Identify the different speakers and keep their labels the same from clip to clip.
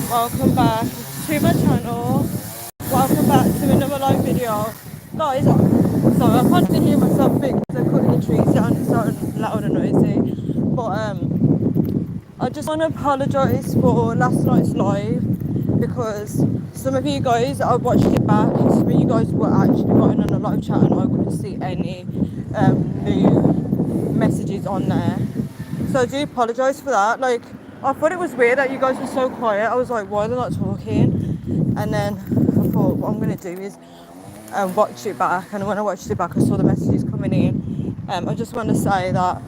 Speaker 1: Welcome back to my channel. Welcome back to another live video. Guys, sorry, I can't even hear myself because they're cutting the trees down. It's so loud and noisy. But I just want to apologise for last night's live because some of you guys, I watched it back, and some of you guys were actually writing on a live chat and I couldn't see any new messages on there. So I do apologise for that. Like, I thought it was weird that you guys were so quiet. I was like, why are they not talking? And then I thought, what I'm going to do is watch it back. And when I watched it back, I saw the messages coming in. I just want to say that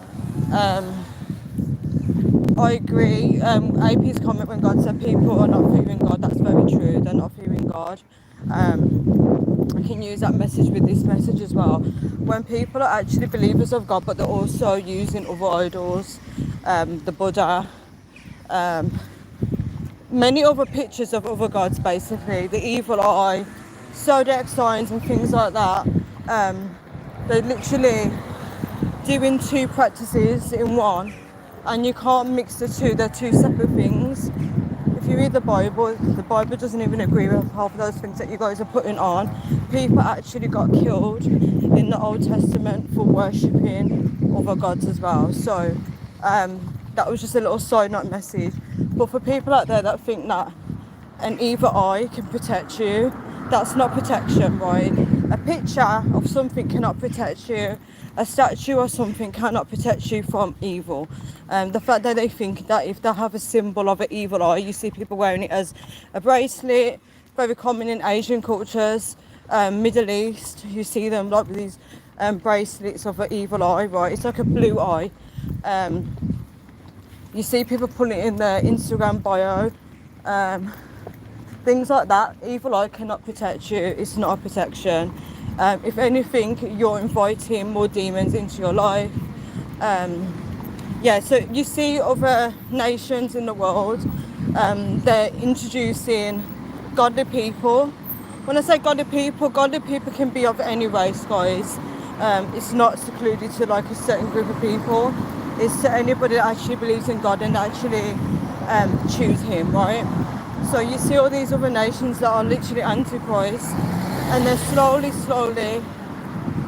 Speaker 1: I agree. AP's comment when God said people are not fearing God, that's very true. They're not fearing God. I can use that message with this message as well. When people are actually believers of God, but they're also using other idols, the Buddha, many other pictures of other gods, basically, the evil eye, zodiac signs and things like that. They're literally doing two practices in one, and you can't mix the two. They're two separate things. If you read the Bible doesn't even agree with half of those things that you guys are putting on. People actually got killed in the Old Testament for worshipping other gods as well. So that was just a little side note message. But for people out there that think that an evil eye can protect you, that's not protection, right? A picture of something cannot protect you. A statue or something cannot protect you from evil. The fact that they think that if they have a symbol of an evil eye, you see people wearing it as a bracelet, very common in Asian cultures, Middle East, you see them like with these bracelets of an evil eye, right? It's like a blue eye. You see people put it in their Instagram bio, things like that. Evil eye cannot protect you. It's not a protection. If anything, you're inviting more demons into your life. Yeah, so you see other nations in the world, they're introducing godly people. When I say godly people can be of any race, guys. It's not secluded to like a certain group of people. It's to anybody that actually believes in God and actually choose Him, right? So you see all these other nations that are literally antichrist, and they're slowly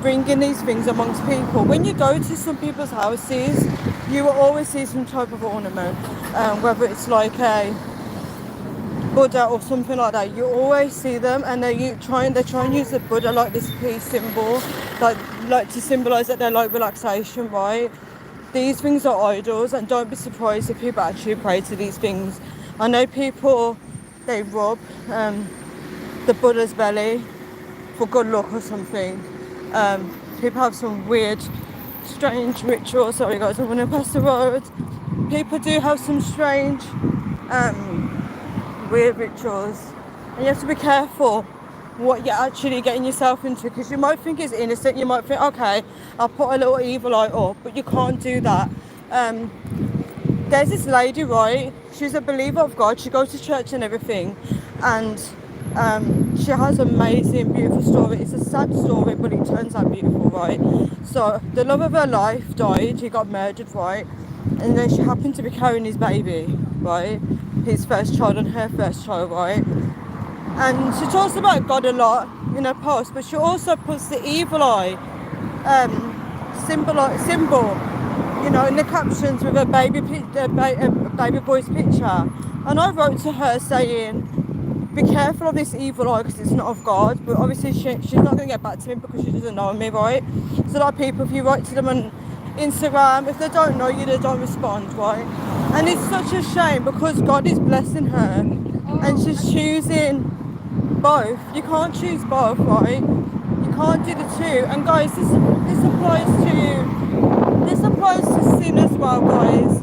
Speaker 1: bringing these things amongst people. When you go to some people's houses, you will always see some type of ornament, whether it's like a Buddha or something like that. You always see them, and they try and use the Buddha like this peace symbol, like to symbolise that they're like relaxation, right? These things are idols, and don't be surprised if people actually pray to these things. I know people, they rub the Buddha's belly for good luck or something. People have some weird, strange rituals. Sorry guys, I'm gonna pass the road. People do have some strange, weird rituals, and you have to be careful what you're actually getting yourself into, because you might think it's innocent. You might think, okay, I'll put a little evil eye up, but you can't do that. There's this lady, right? She's a believer of God. She goes to church and everything, and she has an amazing, beautiful story. It's a sad story, but it turns out beautiful, right? So the love of her life died. He got murdered, right? And then she happened to be carrying his baby, right? His first child and her first child, right? And she talks about God a lot in her post, but she also puts the evil eye symbol, you know, in the captions with a baby boy's picture. And I wrote to her saying, be careful of this evil eye because it's not of God. But obviously she's not going to get back to me because she doesn't know me, right? So like people, if you write to them on Instagram, if they don't know you, they don't respond, right? And it's such a shame because God is blessing her and she's choosing both. You can't choose both, right? You can't do the two. And guys, this applies to sin as well, guys.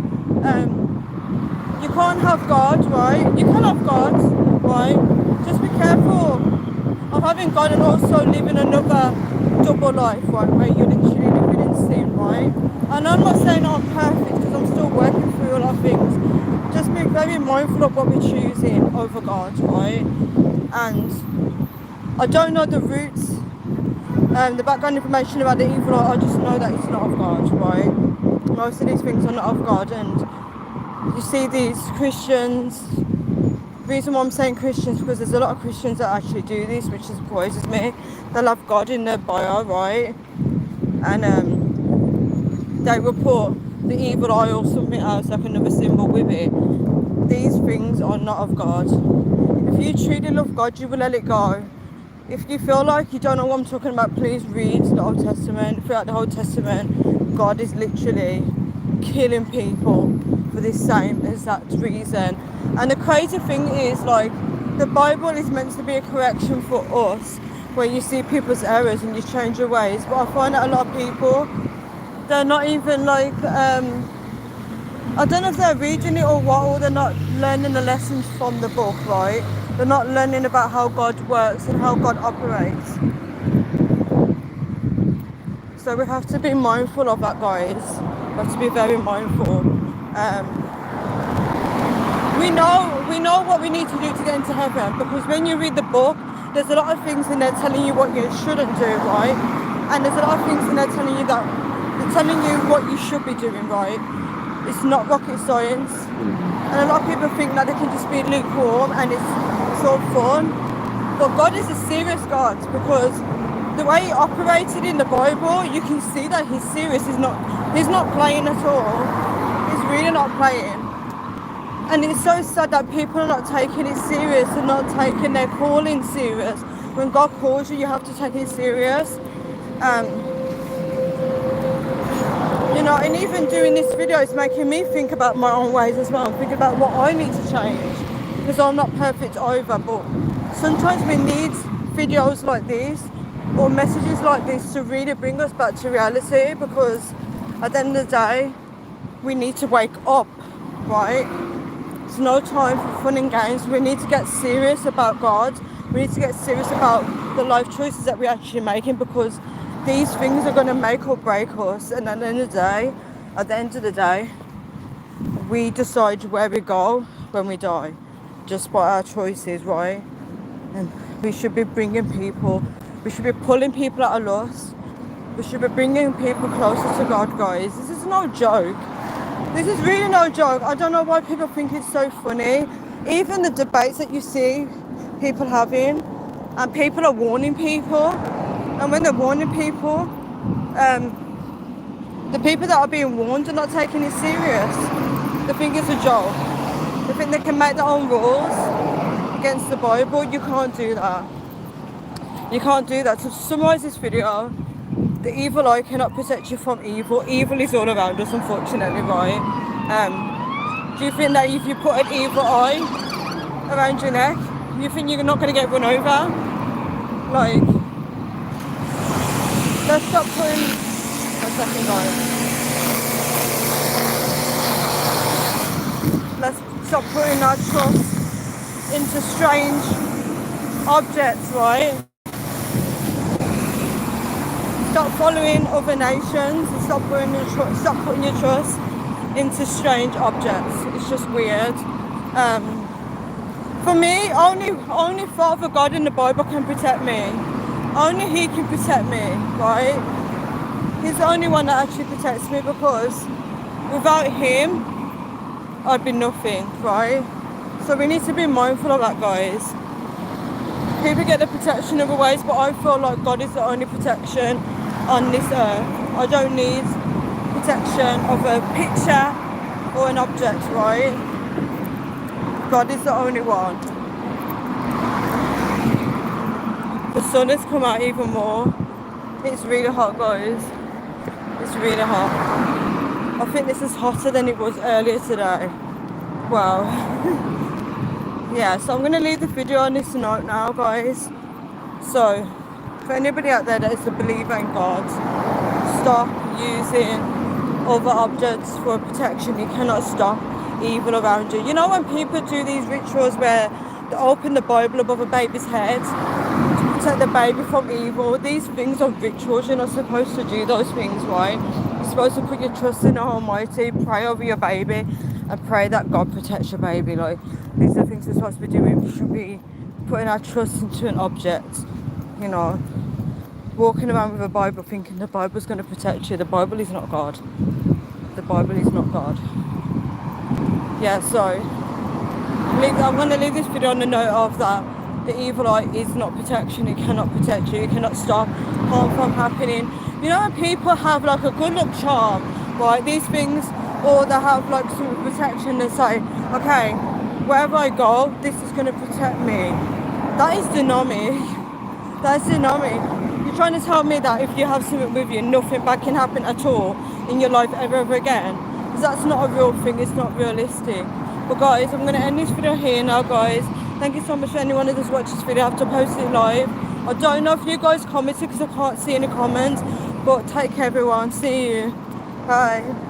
Speaker 1: You can't have God, right? You can have God, right? Just be careful of having God and also living another double life, right? Where you're literally living in sin, right? And I'm not saying I'm perfect because I'm still working through a lot of things. Just be very mindful of what we're choosing over God, right? And I don't know the roots, the background information about the evil eye. I just know that it's not of God, right? Most of these things are not of God, and you see these Christians reason why I'm saying Christians, because there's a lot of Christians that actually do this, which surprises me. They love God in their bio, right? And they will put the evil eye or something else, like another symbol with it. These things are not of God. If you truly love God, you will let it go. If you feel like you don't know what I'm talking about, please read the Old Testament. Throughout the Old Testament, God is literally killing people for this same exact reason. And the crazy thing is, like, the Bible is meant to be a correction for us, where you see people's errors and you change your ways. But I find that a lot of people, they're not even like, I don't know if they're reading it or what, or they're not learning the lessons from the book, right? They're not learning about how God works and how God operates. So we have to be mindful of that, guys. We have to be very mindful. We know what we need to do to get into heaven, because when you read the book, there's a lot of things in there telling you what you shouldn't do, right? And there's a lot of things in there telling you what you should be doing, right? It's not rocket science. And a lot of people think that they can just be lukewarm and it's all fun. But God is a serious God, because the way he operated in the Bible, you can see that he's serious. He's not playing at all. He's really not playing. And it's so sad that people are not taking it serious and not taking their calling serious. When God calls you, you have to take it serious. You know, and even doing this video is making me think about my own ways as well. I'm thinking about what I need to change, because I'm not perfect either. But sometimes we need videos like this or messages like this to really bring us back to reality, because at the end of the day, we need to wake up, right? It's no time for fun and games. We need to get serious about God. We need to get serious about the life choices that we're actually making, because these things are going to make or break us. And at the end of the day, we decide where we go when we die, just by our choices, right? And we should be bringing people, we should be pulling people out of lust. We should be bringing people closer to God, guys. This is no joke. This is really no joke. I don't know why people think it's so funny. Even the debates that you see people having, and people are warning people. And when they're warning people, the people that are being warned are not taking it serious. They think it's a joke. They think they can make their own rules against the Bible. You can't do that. You can't do that. To summarize this video, the evil eye cannot protect you from evil. Evil is all around us, unfortunately, right? Do you think that if you put an evil eye around your neck, you think you're not going to get run over? Like, let's stop putting... One second, guys. Let's stop putting our trust into strange objects, right? Stop following other nations and stop putting your trust into strange objects. It's just weird. For me, only Father God in the Bible can protect me. Only he can protect me, right? He's the only one that actually protects me, because without him, I'd be nothing, right? So we need to be mindful of that, guys. People get the protection other ways, but I feel like God is the only protection on this earth. I don't need protection of a picture or an object, right? God is the only one. The sun has come out even more. It's really hot, guys. It's really hot. I think this is hotter than it was earlier today. Wow. Yeah, so I'm going to leave the video on this note now, guys. So, for anybody out there that is a believer in God, stop using other objects for protection. You cannot stop evil around you. You know when people do these rituals where they open the Bible above a baby's head to protect the baby from evil? These things are rituals. You're not supposed to do those things, right? You're supposed to put your trust in the Almighty, pray over your baby, and pray that God protects your baby. Like, these are things we're supposed to be doing. We should be putting our trust into an object, you know, walking around with a Bible thinking the Bible's going to protect you. The Bible is not God. The Bible is not God. Yeah, so I'm going to leave this video on the note of that the evil eye is not protection. It cannot protect you. It cannot stop harm from happening. You know when people have like a good luck charm, right? These things, or they have like some protection. They say, okay, wherever I go, this is going to protect me. That is dynamic. That's dynamic. You're trying to tell me that if you have something with you, nothing bad can happen at all in your life ever again? Because that's not a real thing. It's not realistic. But guys, I'm going to end this video here now, guys. Thank you so much for anyone who does watch this video. I have to post it live. I don't know if you guys commented because I can't see any comments. But take care, everyone. See you. Bye.